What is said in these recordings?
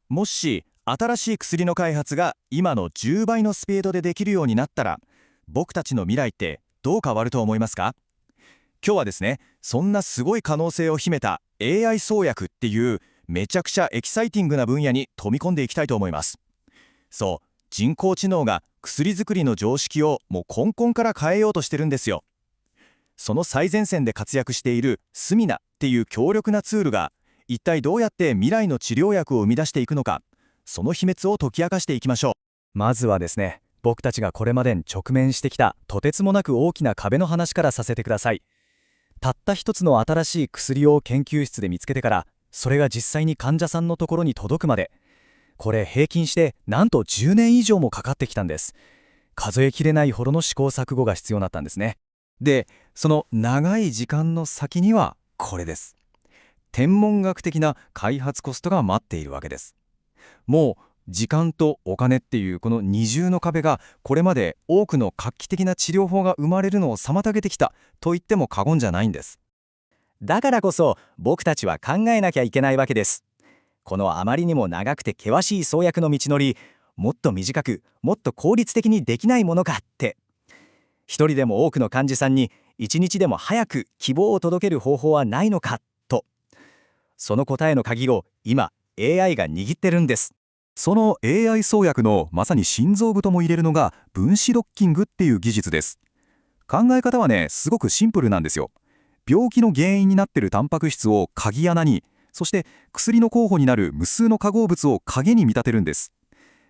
もし新しい薬の開発が今の10倍のスピードでできるようになったら、僕たちの未来ってどう変わると思いますか？今日はですね、そんなすごい可能性を秘めた AI 創薬っていうめちゃくちゃエキサイティングな分野に飛び込んでいきたいと思います。そう、人工知能が薬作りの常識をもう根本から変えようとしてるんですよ。その最前線で活躍しているスミナっていう強力なツールが一体どうやって未来の治療薬を生み出していくのか、その秘密を解き明かしていきましょまずはですね、僕たちがこれまでに直面してきたとてつもなく大きな壁の話からさせてください。たった一つの新しい薬を研究室で見つけてから、それが実際に患者さんのところに届くまで、これ平均してなんと10年以上もかかってきたんです。数えきれないほどの試行錯誤が必要だったんですね。で、その長い時間の先にはこれです。天文学的な開発コストが待っているわけです。もう時間とお金っていうこの二重の壁が、これまで多くの画期的な治療法が生まれるのを妨げてきたと言っても過言じゃないんです。だからこそ僕たちは考えなきゃいけないわけです。このあまりにも長くて険しい創薬の道のり、もっと短くもっと効率的にできないものかって。一人でも多くの患者さんに一日でも早く希望を届ける方法はないのかと。その答えの鍵を今 AI が握ってるんです。その AI 創薬のまさに心臓部とも入れるのが分子ドッキングっていう技術です。考え方はね、すごくシンプルなんですよ。病気の原因になっているタンパク質を鍵穴に、そして薬の候補になる無数の化合物を影に見立てるんです。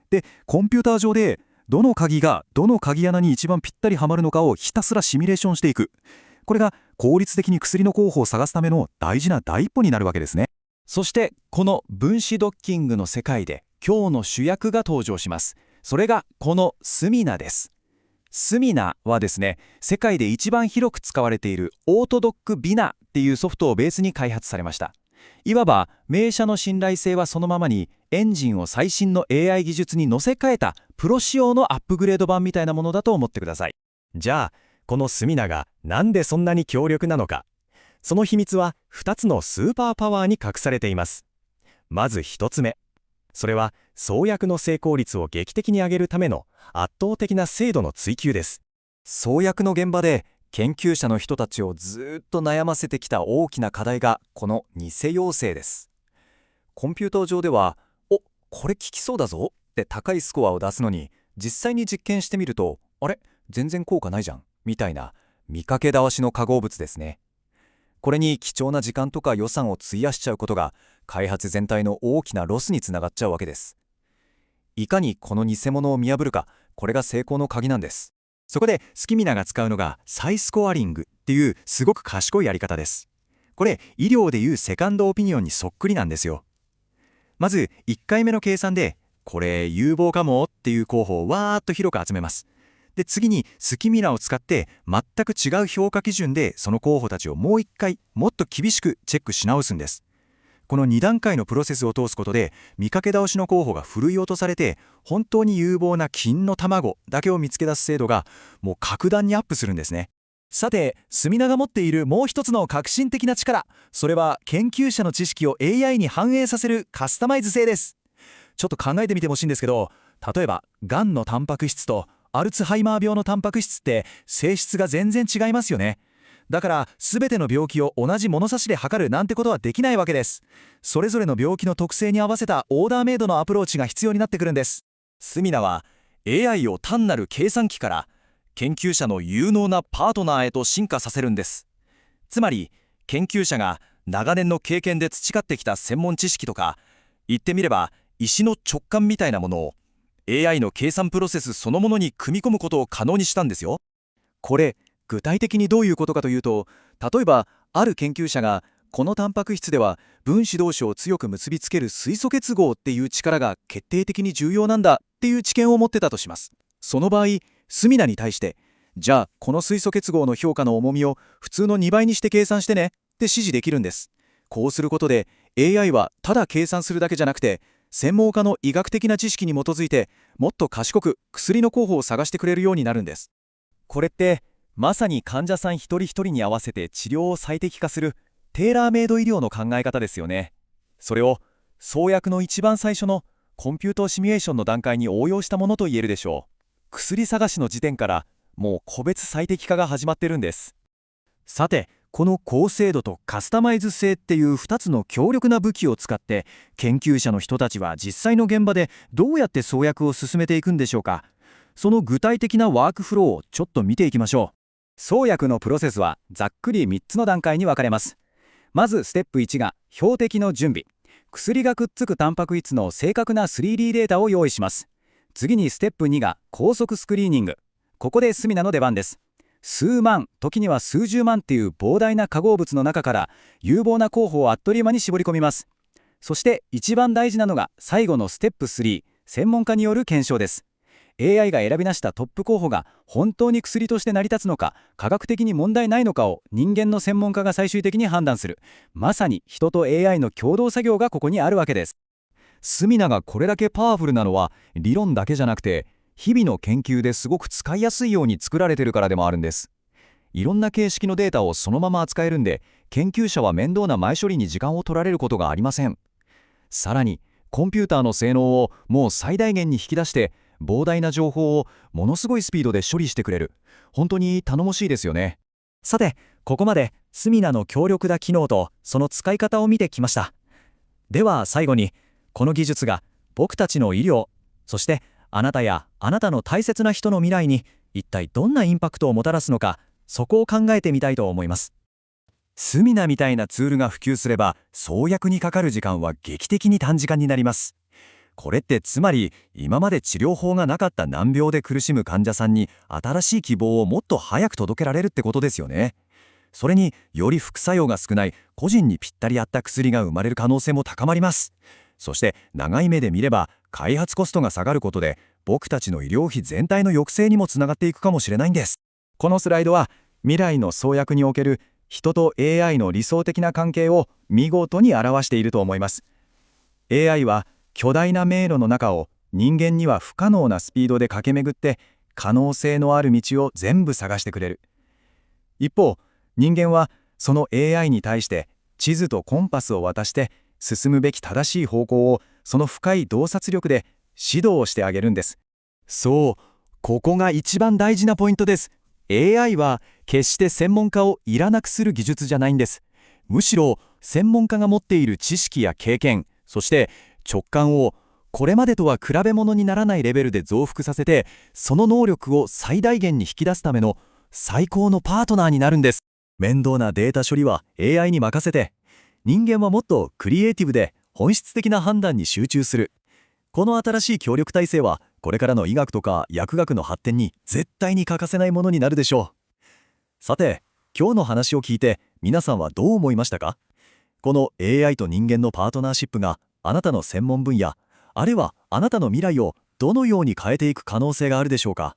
で、コンピューター上でどの鍵がどの鍵穴に一番ぴったりはまるのかをひたすらシミュレーションしていく。これが効率的に薬の候補を探すための大事な第一歩になるわけですね。そしてこの分子ドッキングの世界で今日の主役が登場します。それがこのスミナです。スミナはですね、世界で一番広く使われているオートドックビナっていうソフトをベースに開発されました。いわば名車の信頼性はそのままに、エンジンを最新の AI 技術に乗せ替えたプロ仕様のアップグレード版みたいなものだと思ってください。じゃあこのスミナがなんでそんなに強力なのか。その秘密は2つのスーパーパワーに隠されています。まず1つ目、それは創薬の成功率を劇的に上げるための圧倒的な精度の追求です。創薬の現場で研究者の人たちをずっと悩ませてきた大きな課題がこの偽陽性です。コンピューター上では、これ効きそうだぞって高いスコアを出すのに、実際に実験してみると、あれ全然効果ないじゃんみたいな見かけ倒しの化合物ですね。これに貴重な時間とか予算を費やしちゃうことが、開発全体の大きなロスにつながっちゃうわけです。いかにこの偽物を見破るか、これが成功の鍵なんです。そこでスキミナが使うのがサイスコアリングっていうすごく賢いやり方です。これ医療でいうセカンドオピニオンにそっくりなんですよ。まず1回目の計算で、これ有望かもっていう候補をわーっと広く集めます。で、次にスキミナを使って全く違う評価基準でその候補たちをもう一回もっと厳しくチェックし直すんです。この2段階のプロセスを通すことで、見かけ倒しの候補がふるい落とされて、本当に有望な金の卵だけを見つけ出す精度がもう格段にアップするんですね。さて、スミナが持っているもう一つの革新的な力、それは研究者の知識を AI に反映させるカスタマイズ性です。ちょっと考えてみてほしいんですけど、例えばがんのタンパク質とアルツハイマー病のタンパク質って性質が全然違いますよね。だから全ての病気を同じ物差しで測るなんてことはできないわけです。それぞれの病気の特性に合わせたオーダーメイドのアプローチが必要になってくるんです。スミナは AI を単なる計算機から研究者の有能なパートナーへと進化させるんです。つまり研究者が長年の経験で培ってきた専門知識とか、言ってみれば石の直感みたいなものを AI の計算プロセスそのものに組み込むことを可能にしたんですよ。これ具体的にどういうことかというと、例えばある研究者がこのタンパク質では分子同士を強く結びつける水素結合っていう力が決定的に重要なんだっていう知見を持ってたとします。その場合、スミナに対して、じゃあこの水素結合の評価の重みを普通の2倍にして計算してねって指示できるんです。こうすることで AI はただ計算するだけじゃなくて、専門家の医学的な知識に基づいてもっと賢く薬の候補を探してくれるようになるんです。これってまさに患者さん一人一人に合わせて治療を最適化するテーラーメイド医療の考え方ですよね。それを創薬の一番最初のコンピュータシミュレーションの段階に応用したものと言えるでしょう。薬探しの時点からもう個別最適化が始まってるんです。さて、この高精度とカスタマイズ性っていう2つの強力な武器を使って研究者の人たちは実際の現場でどうやって創薬を進めていくんでしょうか。その具体的なワークフローをちょっと見ていきましょう。創薬のプロセスはざっくり3つの段階に分かれます。まずステップ1が標的の準備。薬がくっつくタンパク質の正確な 3D データを用意します。次にステップ2が高速スクリーニング。ここでスミナの出番です。数万、時には数十万っていう膨大な化合物の中から有望な候補をあっという間に絞り込みます。そして一番大事なのが最後のステップ3、専門家による検証です。AI が選び出したトップ候補が本当に薬として成り立つのか、科学的に問題ないのかを人間の専門家が最終的に判断する。まさに人と AI の共同作業がここにあるわけです。スミナがこれだけパワフルなのは理論だけじゃなくて、日々の研究ですごく使いやすいように作られてるからでもあるんです。いろんな形式のデータをそのまま扱えるんで、研究者は面倒な前処理に時間を取られることがありません。さらにコンピューターの性能をもう最大限に引き出して、膨大な情報をものすごいスピードで処理してくれる。本当に頼もしいですよね。さて、ここまでスミナの強力な機能とその使い方を見てきました。では最後に、この技術が僕たちの医療、そしてあなたやあなたの大切な人の未来に一体どんなインパクトをもたらすのか、そこを考えてみたいと思います。スミナみたいなツールが普及すれば、創薬にかかる時間は劇的に短時間になります。これってつまり、今まで治療法がなかった難病で苦しむ患者さんに新しい希望をもっと早く届けられるってことですよね。それにより副作用が少ない個人にぴったり合った薬が生まれる可能性も高まります。そして長い目で見れば開発コストが下がることで、僕たちの医療費全体の抑制にもつながっていくかもしれないんです。このスライドは未来の創薬における人と AI の理想的な関係を見事に表していると思います。AI は巨大な迷路の中を人間には不可能なスピードで駆け巡って、可能性のある道を全部探してくれる。一方、人間はその AI に対して地図とコンパスを渡して、進むべき正しい方向をその深い洞察力で指導をしてあげるんです。そう、ここが一番大事なポイントです。AI は決して専門家をいらなくする技術じゃないんです。むしろ専門家が持っている知識や経験、そして直感をこれまでとは比べ物にならないレベルで増幅させて、その能力を最大限に引き出すための最高のパートナーになるんです。面倒なデータ処理は AI に任せて、人間はもっとクリエイティブで本質的な判断に集中する。この新しい協力体制はこれからの医学とか薬学の発展に絶対に欠かせないものになるでしょう。さて、今日の話を聞いて皆さんはどう思いましたか？この AI と人間のパートナーシップがあなたの専門分野、あるいはあなたの未来をどのように変えていく可能性があるでしょうか？